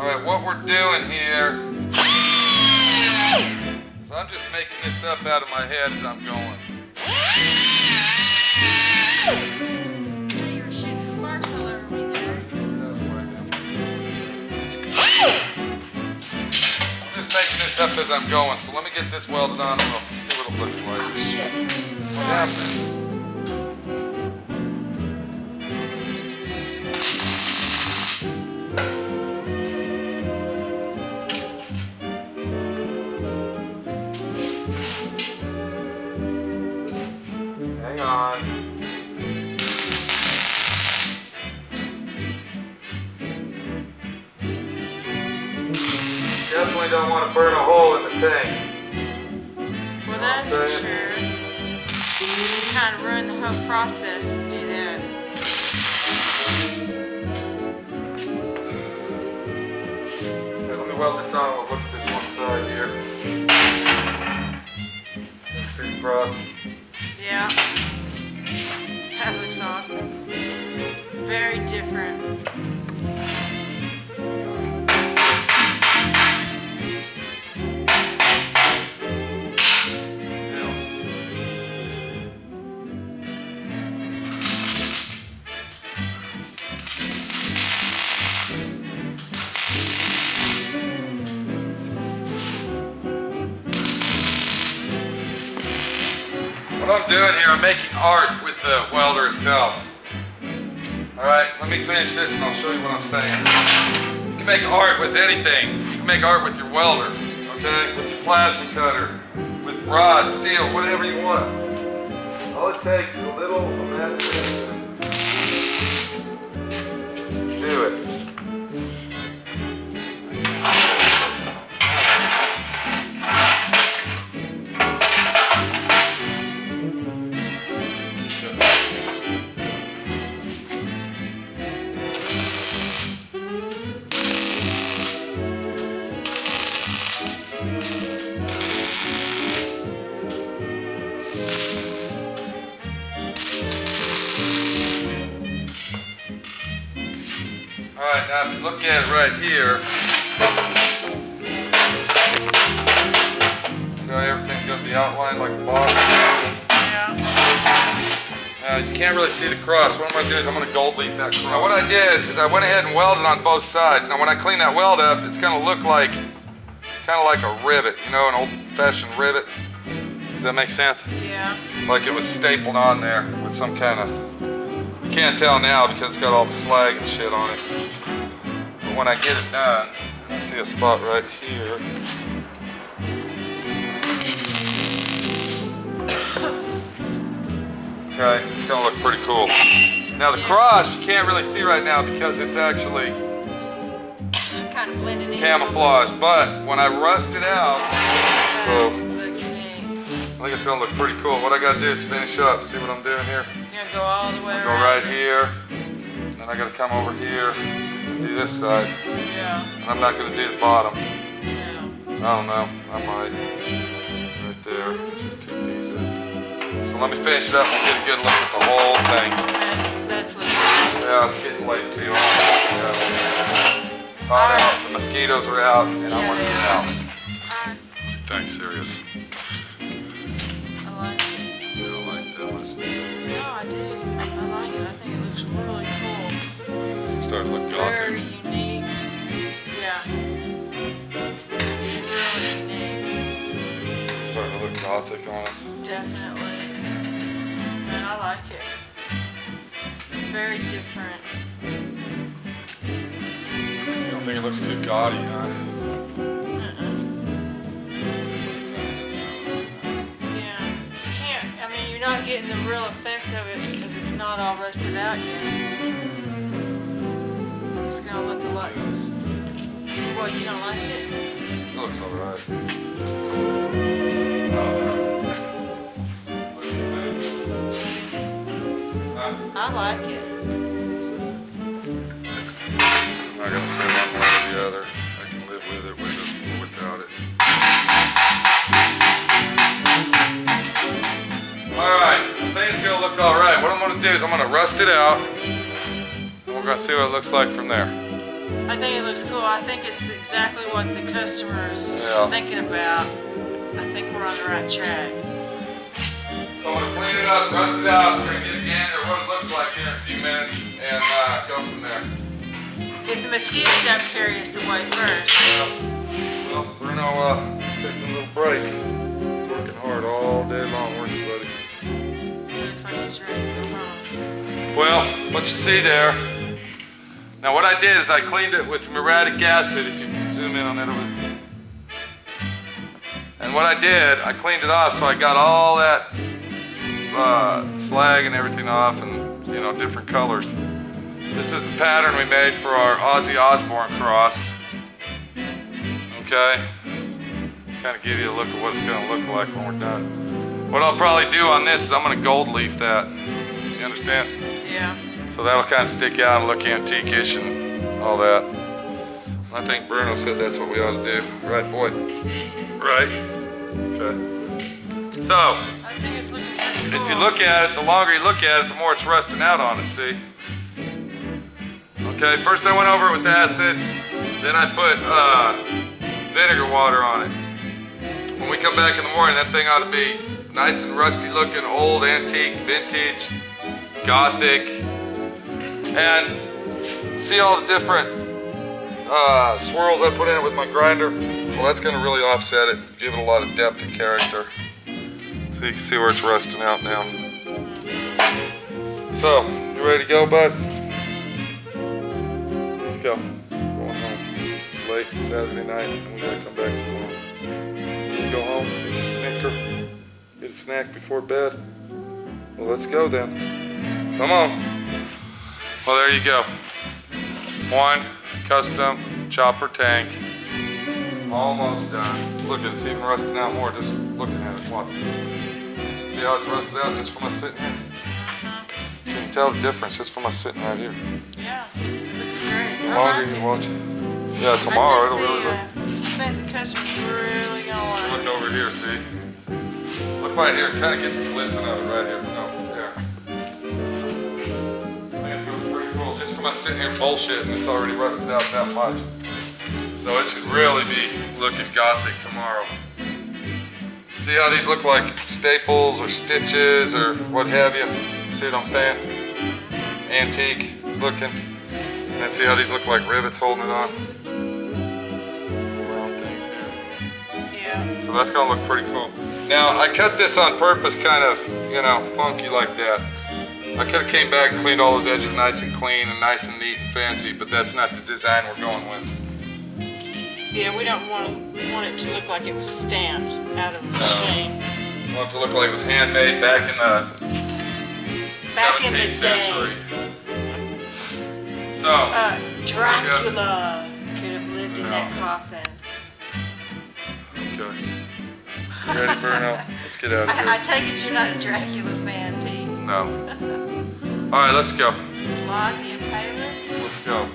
Alright, what we're doing here, so I'm just making this up out of my head as I'm going. You were shooting sparks all over me there. I'm just making this up as I'm going, so let me get this welded on and we'll see what it looks like. Oh shit. What happened? Hang on. Definitely don't want to burn a hole in the tank. Well, that's for sure. You kind of ruin the whole process if you do that. Okay, let me weld this on. We'll look at this one side here. See the cross? Yeah. That looks awesome. Very different. What I'm doing here, I'm making art with the welder itself. Alright, let me finish this and I'll show you what I'm saying. You can make art with anything. You can make art with your welder, okay? With your plasma cutter, with rod, steel, whatever you want. All it takes is a little imagination. Do it. Alright, now if you look at it right here, see how everything's going to be outlined like a box? Yeah. Now you can't really see the cross. What I'm going to do is I'm going to gold leaf that cross. Now what I did is I went ahead and welded on both sides. Now when I clean that weld up, it's going to look like, kind of like a rivet, you know, an old-fashioned rivet. Does that make sense? Yeah. Like it was stapled on there with some kind of, you can't tell now because it's got all the slag and shit on it. But when I get it done, I see a spot right here. Okay, it's gonna look pretty cool. Now the cross you can't really see right now because it's actually Kind of blending in. camouflage, but when I rust it out, so Looks neat. I think it's gonna look pretty cool. What I gotta do is finish up. See what I'm doing here? You're gonna go all the way Go around. right here, then I gotta come over here and do this side. Yeah. And I'm not gonna do the bottom. Yeah. I don't know, I might. Right there, it's just two pieces. So let me finish it up and get a good look at the whole thing. That's looking nice. Yeah, it's getting late too. It's hot out, the mosquitoes are out, and I want to get out. Thanks, serious. I like it. You don't like that much? No, I do. I like it. I think it looks really cool. It's starting to look Very gothic. unique. Yeah. Really unique. It's starting to look gothic on us. Definitely. And I like it. Very different. You don't think it looks too gaudy, huh? Yeah. You can't, I mean, you're not getting the real effect of it because it's not all rusted out yet. It's gonna look a lot. What, you don't like it? It looks alright. I like it. I'm not gonna say one way or the other. I can live with it, with it, or without it. Alright, I think it's gonna look alright. What I'm gonna do is I'm gonna rust it out, and we're gonna see what it looks like from there. I think it looks cool. I think it's exactly what the customer's thinking about. I think we're on the right track. So I'm going to clean it up, rust it out, we're going to get a gander what it looks like here in a few minutes, and go from there. If the mosquitoes don't carry us away first. Well, Bruno taking a little break. He's working hard all day long, weren't you, buddy? Looks like he's ready to go home. Well, what you see there. Now what I did is I cleaned it with muriatic acid, if you zoom in on that over there. And what I did, I cleaned it off so I got all that slag and everything off, and you know, different colors. This is the pattern we made for our Ozzy Osbourne cross. Okay, kind of give you a look at what it's going to look like when we're done. What I'll probably do on this is I'm going to gold leaf that. You understand? Yeah. So that'll kind of stick out and look antique-ish and all that. I think Bruno said that's what we ought to do. Right, boy? Right? Okay. So, I think it's looking pretty cool. if you look at it, the longer you look at it, the more it's rusting out on us, see? Okay, first I went over it with acid, then I put vinegar water on it. When we come back in the morning, that thing ought to be nice and rusty looking, old, antique, vintage, gothic. And see all the different swirls I put in it with my grinder? Well, that's going to really offset it, give it a lot of depth and character. So you can see where it's rusting out now. So, you ready to go, bud? Let's go. Going home. It's late, it's Saturday night, and we gotta come back tomorrow. You go home, get a snicker, get a snack before bed. Well, let's go then. Come on. Well, there you go. One custom chopper tank. Almost done. Look, it's even rusting out more just looking at it. Watch. See how it's rusted out just from us sitting here? You can tell the difference just from us sitting right here. Yeah, it looks great. The longer you watch it. Yeah, tomorrow it'll really look. I think the customer's really gonna like Look over here, see? Look right here, kind of get the glisten of it right here. No, there. I think it's gonna be pretty cool. Just from us sitting here bullshitting, it's already rusted out that much. So it should really be looking gothic tomorrow. See how these look like staples or stitches or what have you? See what I'm saying? Antique looking. And see how these look like rivets holding it on? Round things here. Yeah. So that's gonna look pretty cool. Now I cut this on purpose, kind of, you know, funky like that. I could have came back and cleaned all those edges nice and clean and nice and neat and fancy, but that's not the design we're going with. Yeah, we don't want it to look like it was stamped out of the machine. We want it to look like it was handmade back in the 17th century. So, Dracula could have lived in that coffin. Okay. You ready, Bruno? Let's get out of here. I take it you're not a Dracula fan, Pete. No. All right, let's go. Vlad the Impaler? Let's go.